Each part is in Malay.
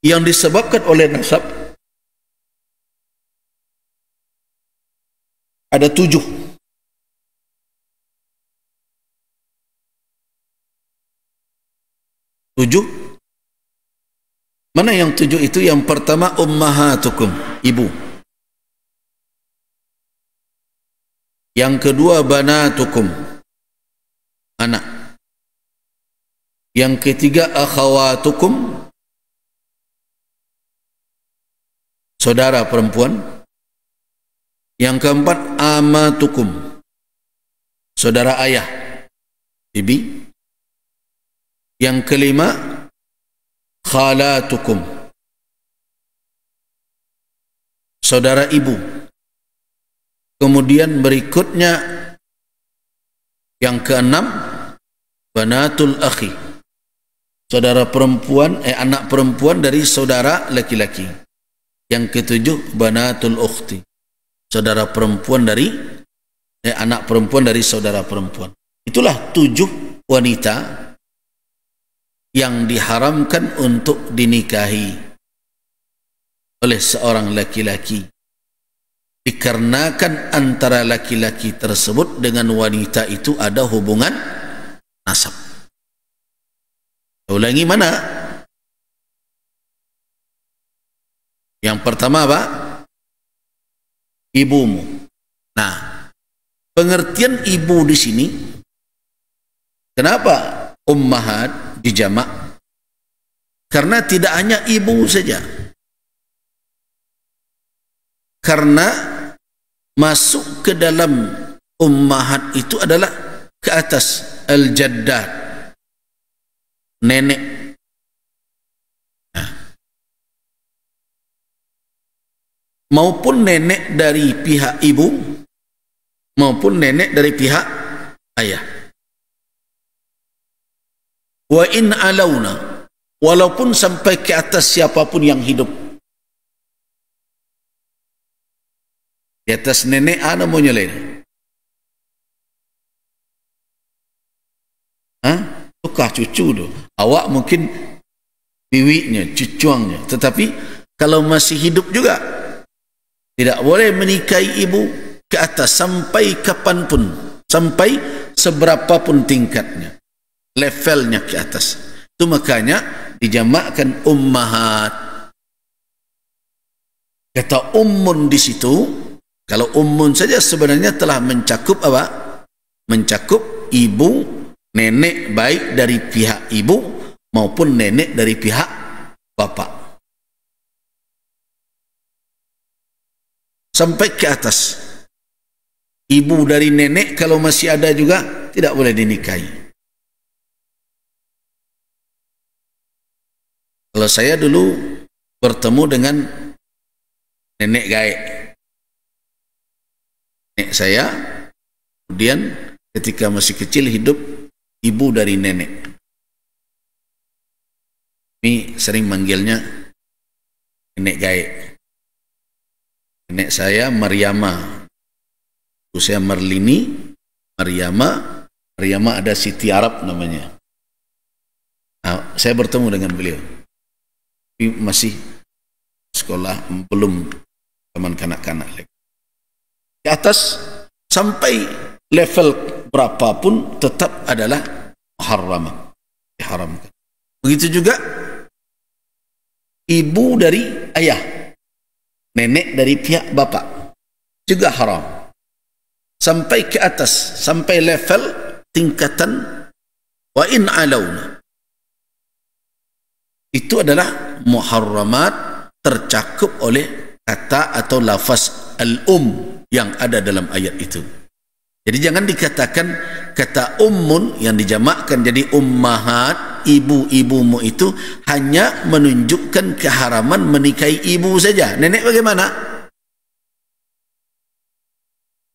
yang disebabkan oleh nasab ada 7. Mana yang 7 itu? Yang pertama ummahatukum, ibu. Yang kedua banatukum, anak. Yang ketiga akhawatukum, saudara perempuan. Yang keempat amatukum, saudara ayah, bibi. Yang kelima khalatukum, saudara ibu. Kemudian berikutnya yang keenam banatul akhi, saudara perempuan, anak perempuan dari saudara laki-laki. Yang ketujuh banatul ukhti, saudara perempuan dari anak perempuan dari saudara perempuan. Itulah 7 wanita yang diharamkan untuk dinikahi oleh seorang laki-laki, dikarenakan antara laki-laki tersebut dengan wanita itu ada hubungan nasab. Ulangi, mana? Yang pertama apa? Ibumu. Nah, pengertian ibu di sini, kenapa ummahat dijamak? Karena tidak hanya ibu saja. Karena masuk ke dalam ummahat itu adalah ke atas al-jaddat, nenek. Nah, maupun nenek dari pihak ibu maupun nenek dari pihak ayah. Wa in alauna, walaupun sampai ke atas siapapun yang hidup. Di atas nenek ada maunya lain. Tukar cucu tu. Awak mungkin biwinya, cucuangnya. Tetapi kalau masih hidup juga, tidak boleh menikahi ibu ke atas sampai kapanpun, sampai seberapapun tingkatnya, levelnya ke atas. Itu makanya dijamakkan ummahat. Kata ummun di situ, kalau ummun saja sebenarnya telah mencakup apa? Mencakup ibu, nenek, baik dari pihak ibu maupun nenek dari pihak bapak. Sampai ke atas. Ibu dari nenek kalau masih ada juga tidak boleh dinikahi. Kalau saya dulu bertemu dengan nenek gaek, nenek saya, kemudian ketika masih kecil hidup ibu dari nenek. Ini sering manggilnya nenek gaek. Nenek saya Maryama, ibu saya Marlini, Maryama ada Siti Arab namanya. Nah, saya bertemu dengan beliau. Masih sekolah, belum teman kanak-kanak lagi. Di atas sampai level berapapun tetap adalah muharramah, diharamkan. Begitu juga ibu dari ayah, nenek dari pihak bapak juga haram. Sampai ke atas, sampai level tingkatan wa in alauna. Itu adalah muharramat, tercakup oleh kata atau lafaz al-um yang ada dalam ayat itu. Jadi jangan dikatakan kata ummun yang dijamakkan jadi ummahat, ibu-ibumu itu hanya menunjukkan keharaman menikahi ibu saja. Nenek bagaimana?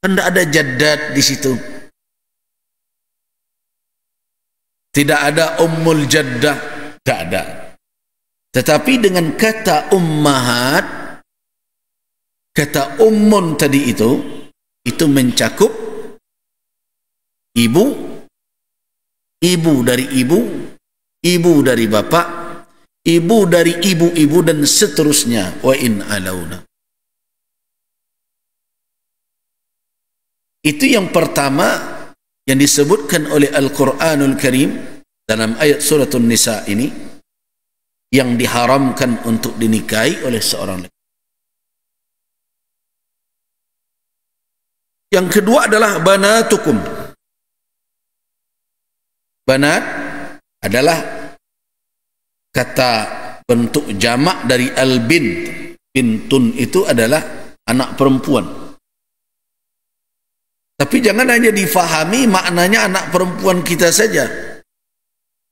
Tidak ada jaddat di situ. Tidak ada ummul jaddah, tidak ada. Tetapi dengan kata ummahat, kata ummun tadi itu mencakup ibu, ibu dari ibu, ibu dari bapak, ibu dari ibu-ibu dan seterusnya. Wa in alauna. Itu yang pertama yang disebutkan oleh Al-Quranul Karim dalam ayat surah An-Nisa ini, yang diharamkan untuk dinikahi oleh seorang laki. Yang kedua adalah banatukum. Banat adalah kata bentuk jamak dari al-bint. Bintun itu adalah anak perempuan. Tapi jangan hanya difahami maknanya anak perempuan kita saja.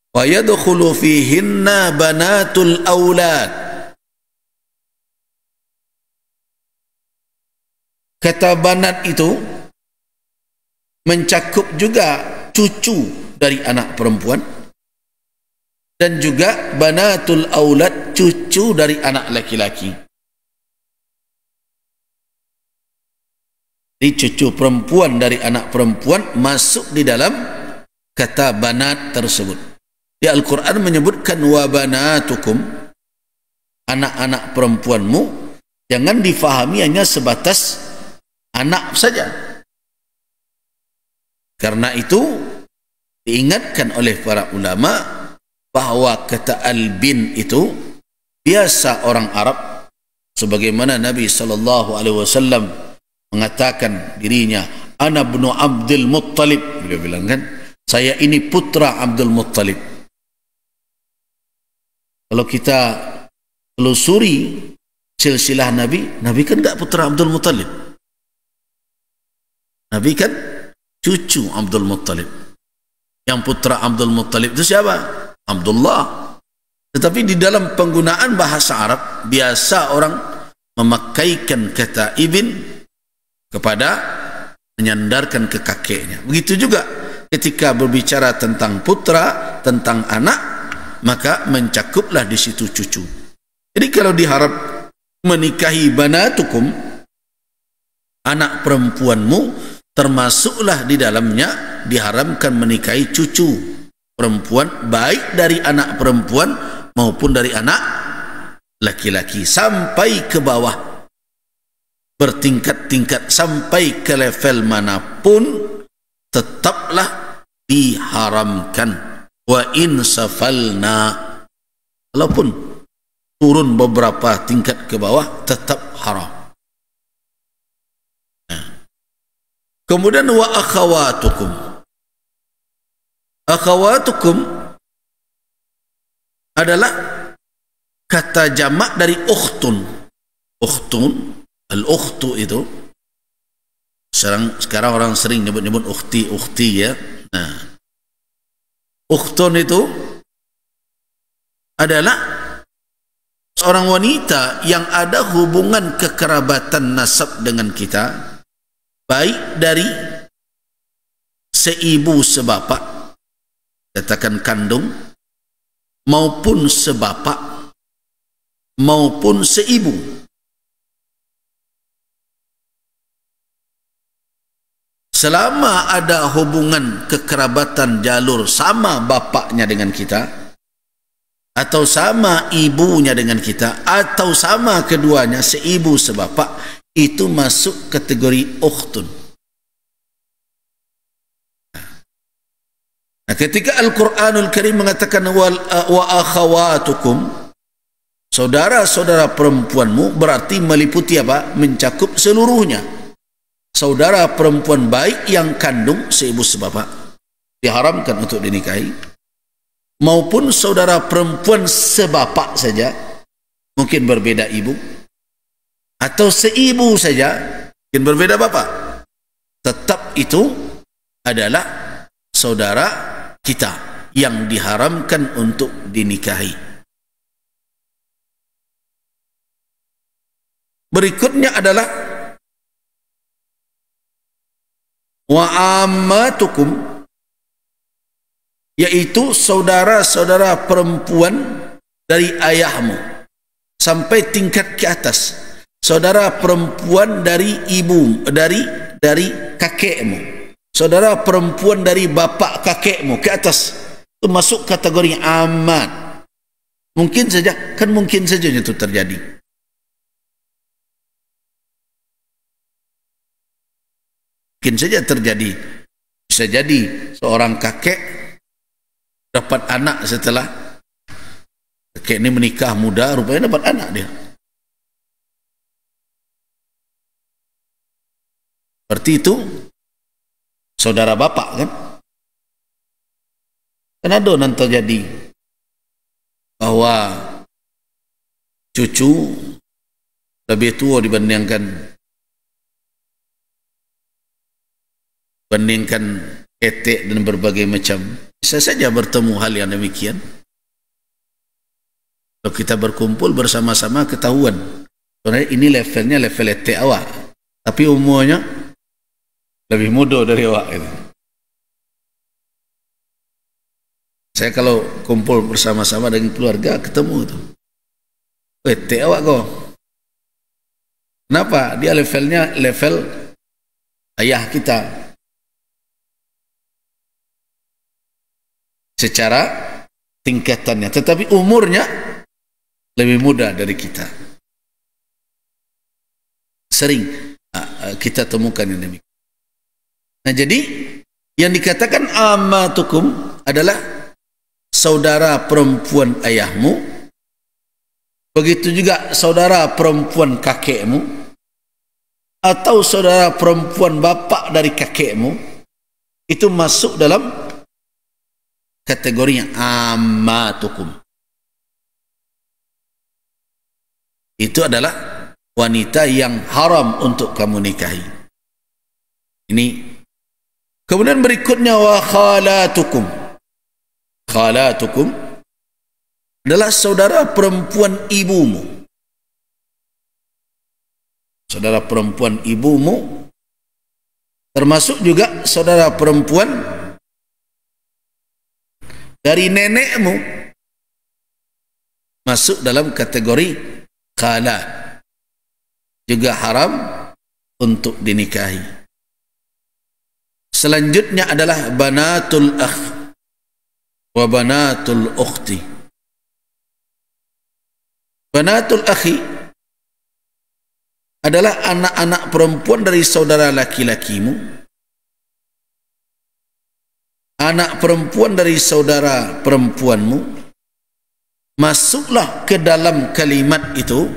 Wa yadkhulu fihinna banatul aulad. Kata banat itu mencakup juga cucu dari anak perempuan dan juga banatul aulad, cucu dari anak laki-laki. Jadi cucu perempuan dari anak perempuan masuk di dalam kata banat tersebut. Di Al-Quran menyebutkan wa banatukum, anak-anak perempuanmu, jangan difahami hanya sebatas anak saja. Karena itu diingatkan oleh para ulama bahawa kata al-bin itu biasa orang Arab, sebagaimana Nabi SAW mengatakan dirinya ana ibnu Abdul Muttalib. Beliau bilang kan, saya ini putra Abdul Muttalib. Kalau kita telusuri silsilah Nabi, Nabi kan enggak putra Abdul Muttalib. Nabi kan cucu Abdul Muttalib. Yang putra Abdul Muttalib itu siapa? Abdullah. Tetapi di dalam penggunaan bahasa Arab, biasa orang memakaikan kata ibn kepada menyandarkan ke kakeknya. Begitu juga ketika berbicara tentang putra, tentang anak, maka mencakuplah di situ cucu. Jadi kalau diharap menikahi banatukum, anak perempuanmu, termasuklah di dalamnya diharamkan menikahi cucu perempuan, baik dari anak perempuan maupun dari anak laki-laki, sampai ke bawah, bertingkat-tingkat sampai ke level manapun tetaplah diharamkan. Wa in safalna, walaupun turun beberapa tingkat ke bawah tetap haram. Kemudian wa akhawatukum. Akhawatukum adalah kata jamak dari ukhtun. Ukhtun, al-ukhtu itu sekarang orang sering nyebut-nyebut ukhti ya. Nah, ukhtun itu adalah seorang wanita yang ada hubungan kekerabatan nasab dengan kita, baik dari seibu sebapak, katakan kandung, maupun sebapak, maupun seibu. Selama ada hubungan kekerabatan jalur sama bapaknya dengan kita, atau sama ibunya dengan kita, atau sama keduanya seibu sebapak, itu masuk kategori ukhtun. Nah, ketika Al-Quranul Karim mengatakan wa akhawatukum, saudara-saudara perempuanmu, berarti meliputi apa? Mencakup seluruhnya. Saudara perempuan baik yang kandung seibu sebapak diharamkan untuk dinikahi, maupun saudara perempuan sebapak saja, mungkin berbeda ibu, atau seibu saja, mungkin berbeda bapak, tetap itu adalah saudara kita yang diharamkan untuk dinikahi. Berikutnya adalah wa ammatukum, yaitu saudara-saudara perempuan dari ayahmu sampai tingkat ke atas, saudara perempuan dari ibu, dari kakekmu, saudara perempuan dari bapak kakekmu ke atas, itu masuk kategori amat. Mungkin saja, kan mungkin saja itu terjadi. Mungkin saja terjadi. Bisa jadi seorang kakek dapat anak setelah kakek ini menikah muda, rupanya dapat anak dia. Seperti itu saudara bapak kan? Kan ada nanti terjadi bahwa cucu lebih tua dibandingkan etek dan berbagai macam. Bisa saja bertemu hal yang demikian. Kalau kita berkumpul bersama-sama ketahuan sebenarnya ini levelnya level etek awak, tapi umurnya lebih muda dari awak gitu. Saya kalau kumpul bersama-sama dengan keluarga ketemu tu, etek awak kau. Kenapa? Dia levelnya level ayah kita. Secara tingkatannya, tetapi umurnya lebih muda dari kita. Sering kita temukan yang demikian. Nah, jadi yang dikatakan amatukum adalah saudara perempuan ayahmu, begitu juga saudara perempuan kakekmu, atau saudara perempuan bapak dari kakekmu, itu masuk dalam kategorinya ammatukum. Itu adalah wanita yang haram untuk kamu nikahi. Ini. Kemudian berikutnya wa khalatukum. Khalatukum adalah saudara perempuan ibumu. Saudara perempuan ibumu termasuk juga saudara perempuan dari nenekmu, masuk dalam kategori khala, juga haram untuk dinikahi. Selanjutnya adalah banatul akh wa banatul ukhti. Banatul akhi adalah anak-anak perempuan dari saudara laki-lakimu, anak perempuan dari saudara perempuanmu, masuklah ke dalam kalimat itu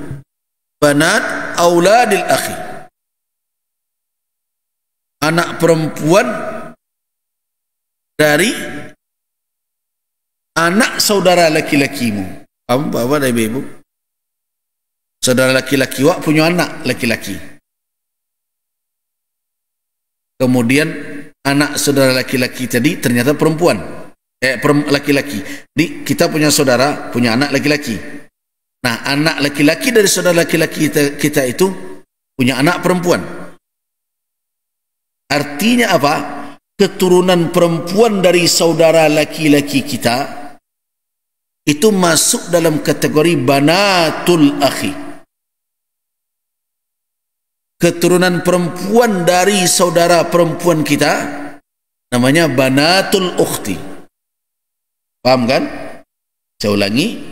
banat auladil akhi, anak perempuan dari anak saudara laki-lakimu. Kamu bapak dan ibu, saudara laki-laki wak punya anak laki-laki, kemudian anak saudara laki-laki tadi ternyata perempuan, laki-laki. Di kita punya saudara punya anak laki-laki. Nah, anak laki-laki dari saudara laki-laki kita itu punya anak perempuan. Artinya apa? Keturunan perempuan dari saudara laki-laki kita itu masuk dalam kategori banatul akhi. Keturunan perempuan dari saudara perempuan kita namanya banatul ukhti. Paham kan? Saya ulangi.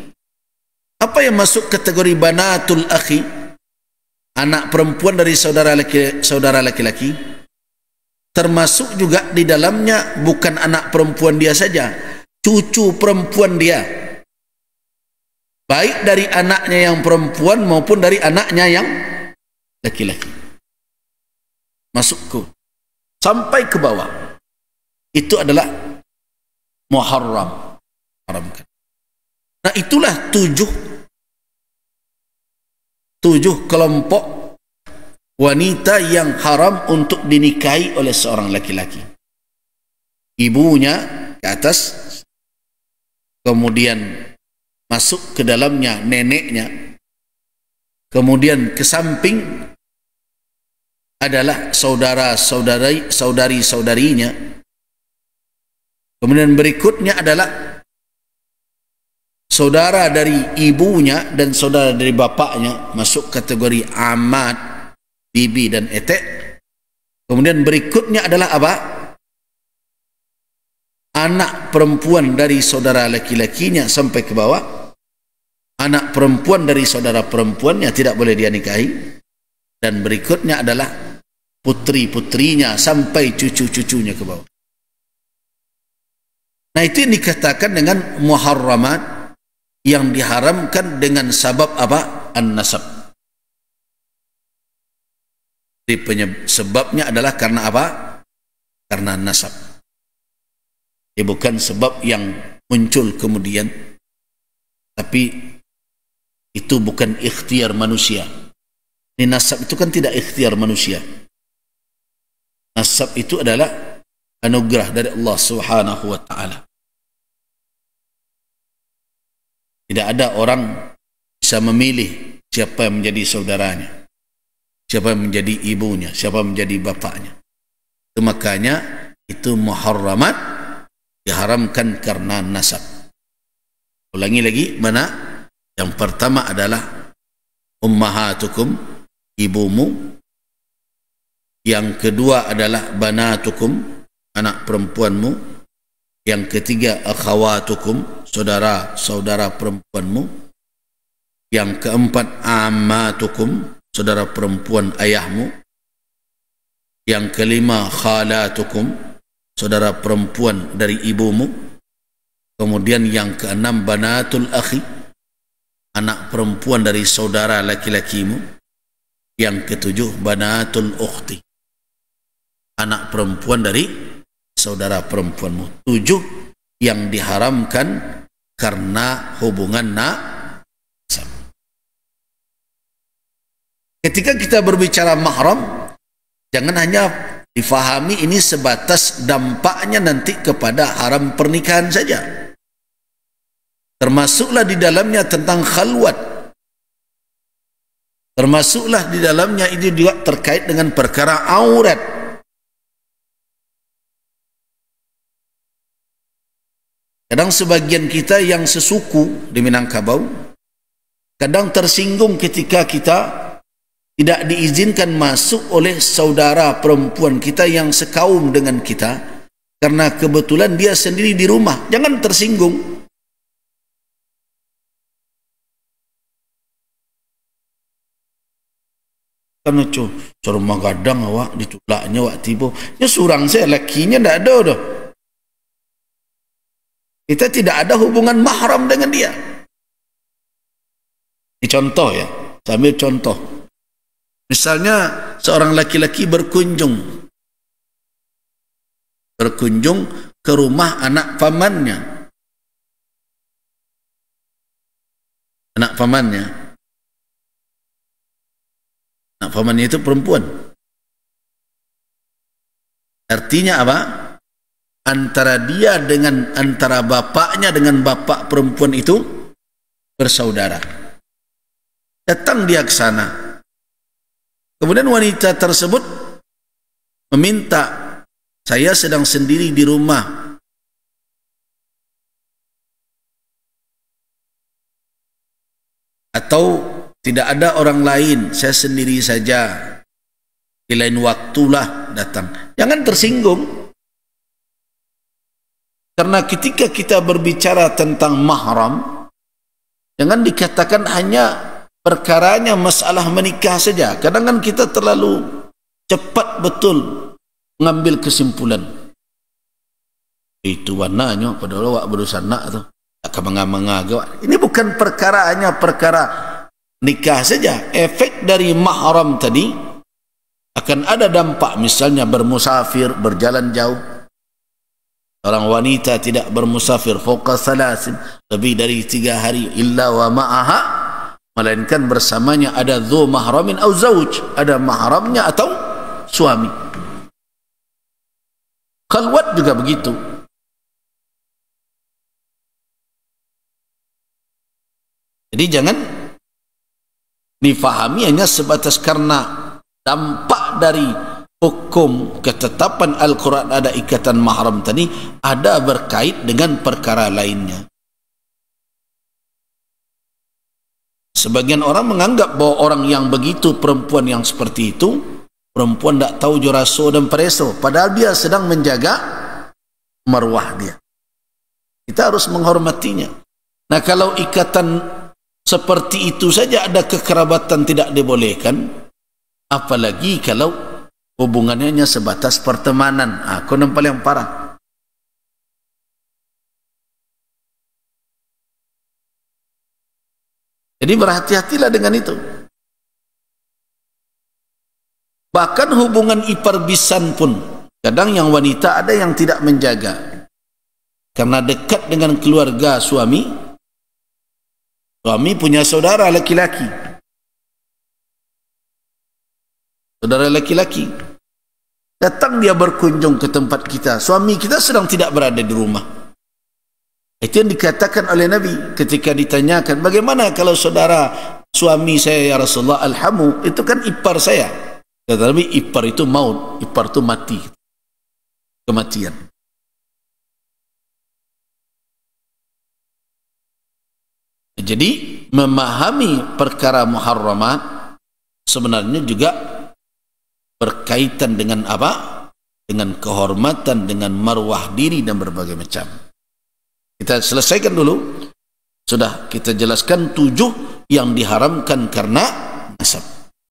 Apa yang masuk kategori banatul akhi? Anak perempuan dari saudara laki-laki. Termasuk juga di dalamnya bukan anak perempuan dia saja, cucu perempuan dia. Baik dari anaknya yang perempuan maupun dari anaknya yang laki-laki. Masuk ke sampai ke bawah, itu adalah muharram, haramkan. Nah, itulah tujuh kelompok wanita yang haram untuk dinikahi oleh seorang laki-laki. Ibunya ke atas, kemudian masuk ke dalamnya neneknya, kemudian ke samping adalah saudari-saudarinya. Kemudian berikutnya adalah saudara dari ibunya dan saudara dari bapaknya, masuk kategori amat, bibi dan etek. Kemudian berikutnya adalah apa? Anak perempuan dari saudara laki-lakinya sampai ke bawah. anak perempuan dari saudara perempuannya tidak boleh dia nikahi, dan berikutnya adalah putri-putrinya sampai cucu-cucunya ke bawah. Nah, itu yang dikatakan dengan muharramat, yang diharamkan dengan sabab apa? An-nasab. Sebabnya adalah karena apa? Karena nasab. Dia bukan sebab yang muncul kemudian, tapi itu bukan ikhtiar manusia. Ini nasab itu kan tidak ikhtiar manusia. Nasab itu adalah anugerah dari Allah Subhanahu wa taala. Tidak ada orang bisa memilih siapa yang menjadi saudaranya, siapa yang menjadi ibunya, siapa yang menjadi bapaknya. Itu makanya itu muharramat, diharamkan karena nasab. Ulangi lagi, mana? Yang pertama adalah ummahatukum, ibumu. Yang kedua adalah banatukum, anak perempuanmu. Yang ketiga akhawatukum, saudara-saudara perempuanmu. Yang keempat ammatukum, saudara perempuan ayahmu. Yang kelima khalatukum, saudara perempuan dari ibumu. Kemudian yang keenam banatul akhi, anak perempuan dari saudara laki-lakimu. Yang ketujuh banatul ukhti, anak perempuan dari saudara perempuanmu. 7 yang diharamkan karena hubungan nasab. Ketika kita berbicara mahram, jangan hanya difahami ini sebatas dampaknya nanti kepada haram pernikahan saja. Termasuklah di dalamnya tentang khalwat. Termasuklah di dalamnya ini juga terkait dengan perkara aurat. Kadang sebagian kita yang sesuku di Minangkabau kadang tersinggung ketika kita tidak diizinkan masuk oleh saudara perempuan kita yang sekaum dengan kita karena kebetulan dia sendiri di rumah. Jangan tersinggung. Karena rumah gadang awak ditulaknya awak tiba. Ya surang saya lakinya tidak ada dah. Kita tidak ada hubungan mahram dengan dia. Ini contoh ya, sambil contoh. Misalnya seorang laki-laki berkunjung ke rumah anak pamannya. Anak pamannya. Anak pamannya itu perempuan. Artinya apa? Antara dia dengan antara bapaknya dengan bapak perempuan itu bersaudara. Datang dia ke sana. Kemudian wanita tersebut meminta, saya sedang sendiri di rumah. Atau tidak ada orang lain, saya sendiri saja. Di lain waktulah datang. Jangan tersinggung. Karena ketika kita berbicara tentang mahram, jangan dikatakan hanya perkaranya masalah menikah saja. Kadang kan kita terlalu cepat betul mengambil kesimpulan. Itu warnanya pada awak berusaha nak tu. Tak menganga-menganga. Ini bukan perkara hanya perkara nikah saja. Efek dari mahram tadi akan ada dampak, misalnya bermusafir, berjalan jauh. Orang wanita tidak bermusafir fauqa salasin, lebih dari 3 hari, illa wa ma'aha, melainkan bersamanya ada dzu mahramin au zauj, ada mahramnya atau suami. Khalwat juga begitu. Jadi jangan difahami hanya sebatas karena dampak dari hukum ketetapan Al-Quran ada ikatan mahram tadi, ada berkait dengan perkara lainnya. Sebagian orang menganggap bahwa orang yang begitu, perempuan yang seperti itu, perempuan tak tahu juraso dan pereso, padahal dia sedang menjaga marwah dia. Kita harus menghormatinya. Nah, kalau ikatan seperti itu saja ada kekerabatan tidak dibolehkan, apalagi kalau hubungannya hanya sebatas pertemanan. Aku nampak yang parah. Jadi berhati-hatilah dengan itu. Bahkan hubungan ipar bisan pun, kadang yang wanita ada yang tidak menjaga. Karena dekat dengan keluarga suami, suami punya saudara laki-laki. Saudara laki-laki. Datang dia berkunjung ke tempat kita. Suami kita sedang tidak berada di rumah. Itu yang dikatakan oleh Nabi ketika ditanyakan, bagaimana kalau saudara suami saya ya Rasulullah, alhamu, itu kan ipar saya. Tetapi ipar itu maut, ipar itu mati, kematian. Jadi memahami perkara muharramat sebenarnya juga berkaitan dengan apa? Dengan kehormatan, dengan marwah diri dan berbagai macam. Kita selesaikan dulu. Sudah kita jelaskan 7 yang diharamkan karena nasab.